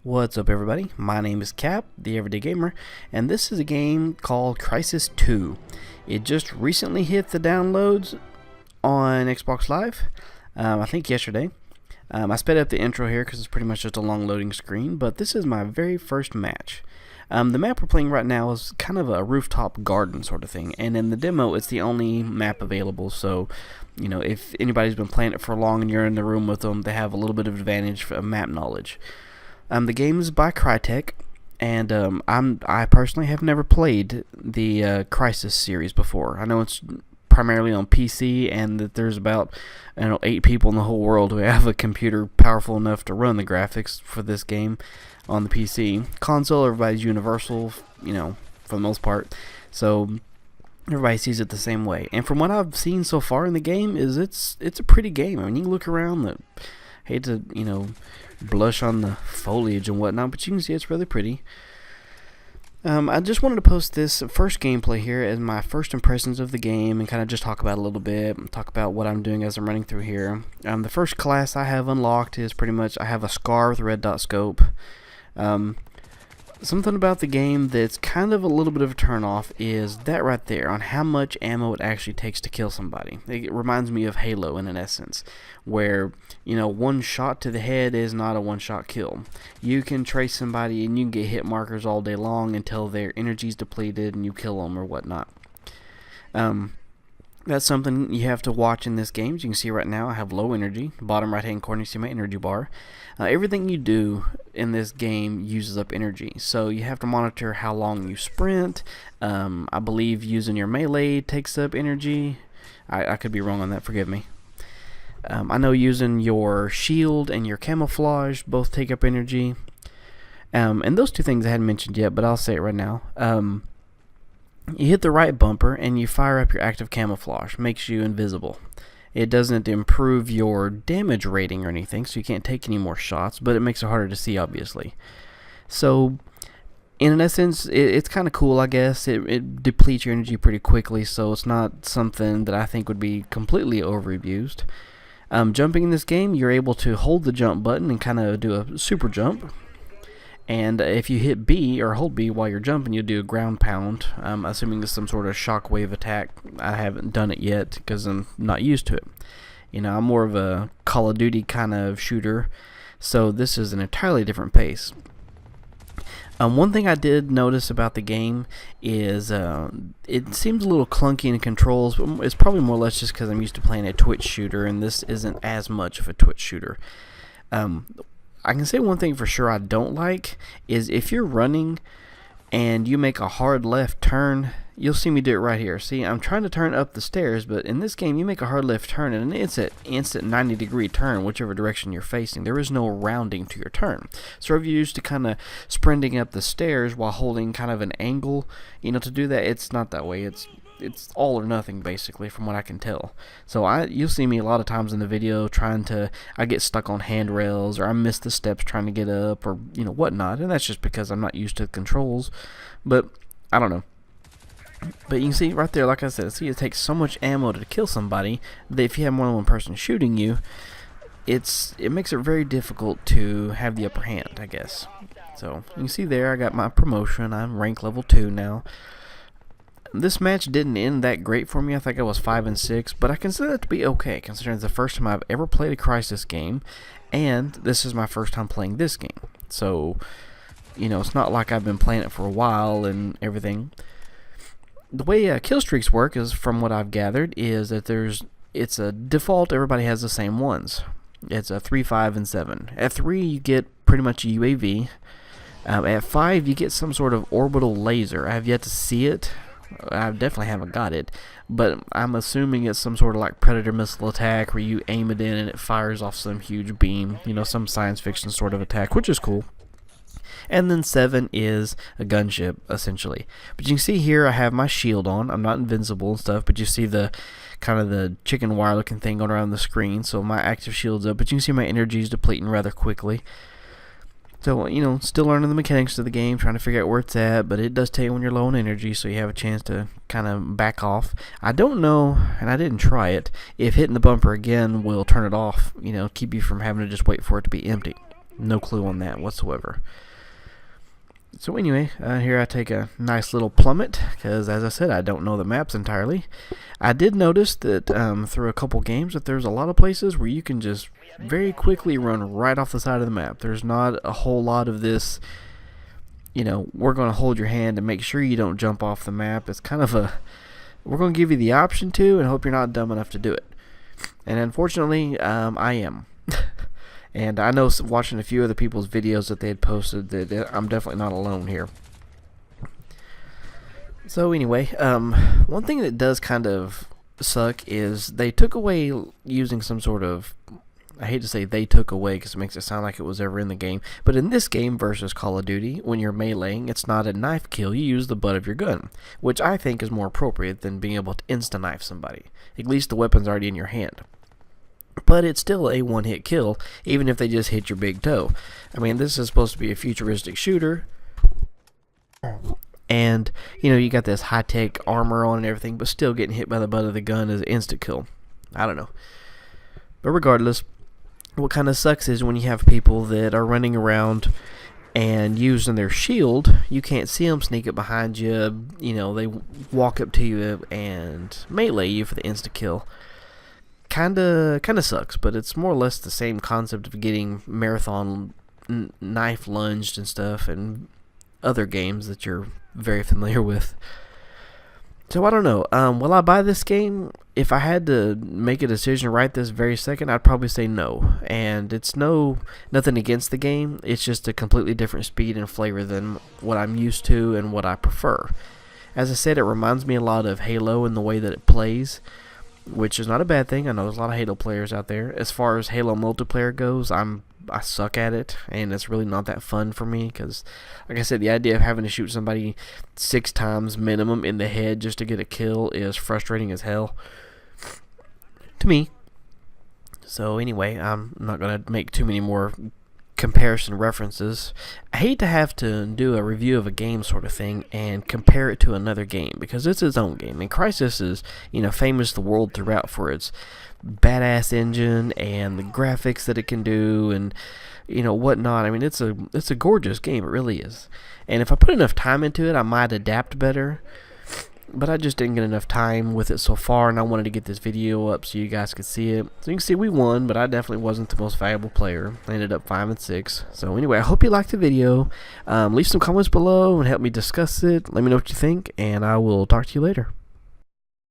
What's up, everybody? My name is Cap, the Everyday Gamer, and this is a game called Crysis 2. It just recently hit the downloads on Xbox Live, I think yesterday. I sped up the intro here because it's pretty much just a long loading screen, but this is my very first match. The map we're playing right now is kind of a rooftop garden sort of thing, and in the demo it's the only map available, so if anybody's been playing it for long and you're in the room with them, they have a little bit of advantage for map knowledge. The game is by Crytek, and I personally have never played the Crysis series before. I know it's primarily on PC, and that there's about 8 people in the whole world who have a computer powerful enough to run the graphics for this game on the PC. Console, everybody's universal, for the most part, so everybody sees it the same way. And from what I've seen so far in the game, is it's a pretty game. I mean, you can look around. Hate to blush on the foliage and whatnot, but you can see it's really pretty. I just wanted to post this first gameplay here as my first impressions of the game and kind of just talk about it a little bit, talk about what I'm doing as I'm running through here. The first class I have unlocked is pretty much, I have a Scar with a red dot scope. Something about the game that's kind of a little bit of a turnoff is that right there, on how much ammo it actually takes to kill somebody. It reminds me of Halo in an essence, where one shot to the head is not a one-shot kill. You can trace somebody and you can get hit markers all day long until their energy's depleted and you kill them or whatnot. That's something you have to watch in this game. As you can see right now, I have low energy. Bottom right hand corner, you see my energy bar. Everything you do in this game uses up energy, so you have to monitor how long you sprint. I believe using your melee takes up energy. I could be wrong on that, forgive me. I know using your shield and your camouflage both take up energy. And those two things I hadn't mentioned yet, but I'll say it right now. You hit the right bumper and you fire up your active camouflage. Makes you invisible. It doesn't improve your damage rating or anything, so you can't take any more shots, but it makes it harder to see, obviously. So, in essence, it's kind of cool, I guess. It depletes your energy pretty quickly, so it's not something that I think would be completely overused. Jumping in this game, you're able to hold the jump button and kind of do a super jump. And if you hit B or hold B while you're jumping, you'll do a ground pound. Assuming it's some sort of shockwave attack. I haven't done it yet because I'm not used to it. I'm more of a Call of Duty kind of shooter, so this is an entirely different pace. One thing I did notice about the game is it seems a little clunky in controls, but it's probably more or less just because I'm used to playing a Twitch shooter, and this isn't as much of a Twitch shooter. I can say one thing for sure I don't like is if you're running and you make a hard left turn, you'll see me do it right here. See, I'm trying to turn up the stairs, but in this game you make a hard left turn and it's an instant 90-degree turn whichever direction you're facing. There is no rounding to your turn. So if you're used to kind of sprinting up the stairs while holding kind of an angle, to do that, it's not that way. It's all or nothing, basically, from what I can tell. So you'll see me a lot of times in the video I get stuck on handrails, or I miss the steps trying to get up, or whatnot, and that's just because I'm not used to the controls. But I don't know. But you can see right there, like I said, it takes so much ammo to kill somebody that if you have more than one person shooting you, it makes it very difficult to have the upper hand, I guess. So you can see there, I got my promotion. I'm rank level 2 now. This match didn't end that great for me. I think I was 5-6, but I consider that to be okay, considering it's the first time I've ever played a Crysis game, and this is my first time playing this game. So, it's not like I've been playing it for a while and everything. The way Killstreaks work, is from what I've gathered, is that it's a default, everybody has the same ones. It's a 3, 5, and 7. At 3, you get pretty much a UAV. At 5, you get some sort of orbital laser. I have yet to see it. I definitely haven't got it, but I'm assuming it's some sort of like Predator missile attack where you aim it in and it fires off some huge beam, some science fiction sort of attack, which is cool. And then 7 is a gunship, essentially. But you can see here I have my shield on. I'm not invincible and stuff, but you see the kind of the chicken wire looking thing going around the screen, so my active shield's up, but you can see my energy is depleting rather quickly. So, still learning the mechanics of the game, trying to figure out where it's at, but it does tell you when you're low on energy, so you have a chance to kind of back off. I don't know, and I didn't try it, if hitting the bumper again will turn it off, keep you from having to just wait for it to be empty. No clue on that whatsoever. So anyway, here I take a nice little plummet, because as I said, I don't know the maps entirely. I did notice that through a couple games that there's a lot of places where you can just very quickly run right off the side of the map. There's not a whole lot of this, we're going to hold your hand and make sure you don't jump off the map. It's kind of we're going to give you the option to and hope you're not dumb enough to do it. And unfortunately, I am. And I know, watching a few other people's videos that they had posted, that I'm definitely not alone here. So anyway, one thing that does kind of suck is they took away using some sort of, I hate to say they took away because it makes it sound like it was ever in the game, but in this game versus Call of Duty, when you're meleeing, it's not a knife kill, you use the butt of your gun, which I think is more appropriate than being able to insta-knife somebody. At least the weapon's already in your hand. But it's still a one-hit kill, even if they just hit your big toe. I mean, this is supposed to be a futuristic shooter, and, you got this high-tech armor on and everything, but still getting hit by the butt of the gun is an instant kill. I don't know. But regardless, what kind of sucks is when you have people that are running around and using their shield, you can't see them sneak up behind you, they walk up to you and melee you for the insta-kill. Kinda sucks, but it's more or less the same concept of getting marathon knife lunged and stuff, and other games that you're very familiar with. So I don't know. Will I buy this game? If I had to make a decision right this very second, I'd probably say no. And it's nothing against the game. It's just a completely different speed and flavor than what I'm used to and what I prefer. As I said, it reminds me a lot of Halo in the way that it plays, which is not a bad thing. I know there's a lot of Halo players out there. As far as Halo multiplayer goes, I suck at it, and it's really not that fun for me, because, like I said, the idea of having to shoot somebody 6 times minimum in the head just to get a kill is frustrating as hell to me. So anyway, I'm not going to make too many more comparison references. I hate to have to do a review of a game sort of thing and compare it to another game, because it's its own game. And Crysis is, famous the world throughout for its badass engine and the graphics that it can do and whatnot. I mean, it's a gorgeous game. It really is. And if I put enough time into it, I might adapt better. But I just didn't get enough time with it so far, and I wanted to get this video up so you guys could see it. So you can see we won, but I definitely wasn't the most valuable player. I ended up 5-6. So anyway, I hope you liked the video. Leave some comments below and help me discuss it. Let me know what you think, and I will talk to you later.